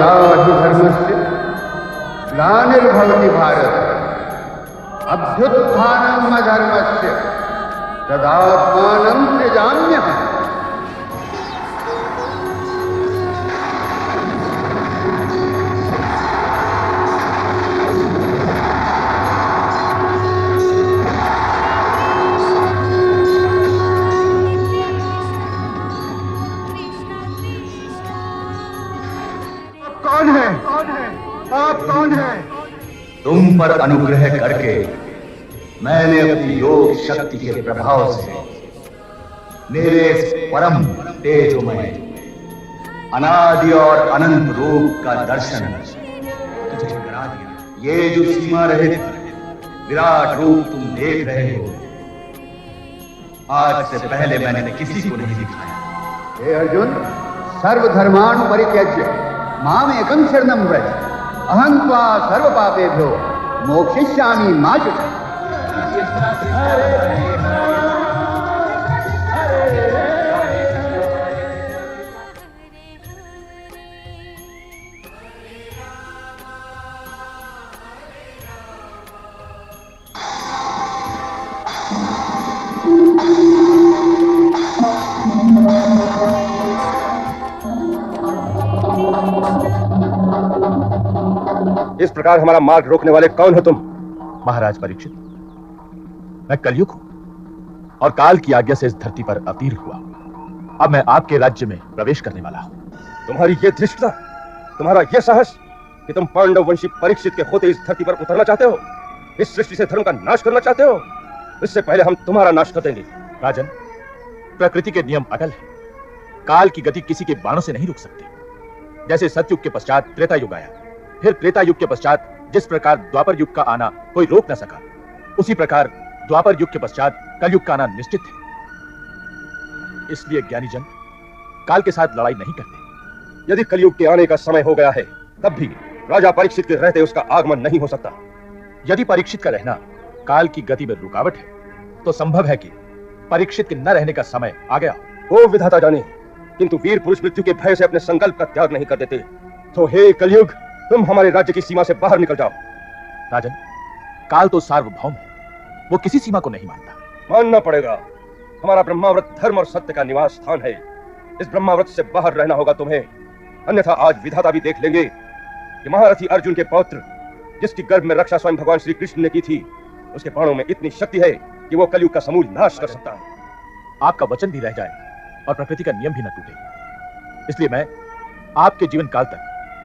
धर्मस्य ग्लानिर्भवति भारत अभ्युत्थानम् अधर्मस्य तदात्मानं सृजाम्यहम्। आप कौन है? तुम पर अनुग्रह करके मैंने अपनी योग शक्ति के प्रभाव से मेरे परम तेजोमय अनादि और अनंत रूप का दर्शन तुझे करा दिया। ये जो सीमा रहित विराट रूप तुम देख रहे हो, आज से पहले मैंने किसी को नहीं दिखाया। हे अर्जुन, सर्वधर्मान् परित्यज्य मामेकं शरणं व्रज, अहं त्वा सर्वपापेभ्यो मोक्षयिष्यामि मा शुचः। इस प्रकार हमारा मार्ग रोकने वाले कौन हो तुम? महाराज परीक्षित, मैं कलयुग हूं और काल की आज्ञा से इस धरती पर अवतीर्ण हुआ। अब मैं आपके राज्य में प्रवेश करने वाला हूं। तुम्हारी ये धृष्टता, तुम्हारा ये साहस कि तुम पांडव वंशी परीक्षित के होते इस धरती पर उतरना चाहते हो, इस सृष्टि से धर्म का नाश करना चाहते हो, इससे पहले हम तुम्हारा नाश कर देंगे। राजन, प्रकृति के नियम अटल है। काल की गति किसी के बाणों से नहीं रुक सकती। जैसे सतयुग के पश्चात त्रेता युग आया, फिर त्रेता युग के पश्चात जिस प्रकार द्वापर युग का आना कोई रोक न सका, उसी प्रकार द्वापर युग के पश्चात कलयुग का आना निश्चित है। इसलिए ज्ञानी जन काल के साथ लड़ाई नहीं करते। यदि कलयुग के आने का समय हो गया है, तब भी राजा परीक्षित के रहते उसका आगमन नहीं हो सकता। यदि परीक्षित का रहना काल की गति में रुकावट है, तो संभव है कि परीक्षित के न रहने का समय आ गया हो। वो विधाता जाने, किंतु वीर पुरुष मृत्यु के भय से अपने संकल्प का त्याग नहीं कर देते। तो हे कलयुग, तुम हमारे राज्य की सीमा से बाहर निकल जाओ। राजन, काल तो सार्वभौम है, वो किसी सीमा को नहीं मानता। मानना पड़ेगा। हमारा ब्रह्माव्रत धर्म और सत्य का निवास स्थान है। इस ब्रह्माव्रत से बाहर रहना होगा तुम्हें, अन्यथा आज विधाता भी देख लेंगे कि महारथी अर्जुन के पौत्र, जिसकी गर्भ में रक्षा स्वयं भगवान श्री कृष्ण ने की थी, उसके बाणों में इतनी शक्ति है कि वो कलयुग का समूल नाश कर सकता है। आपका वचन भी रह जाए और प्रकृति का नियम भी न टूटे। इसलिए मैं आपके जीवन काल तक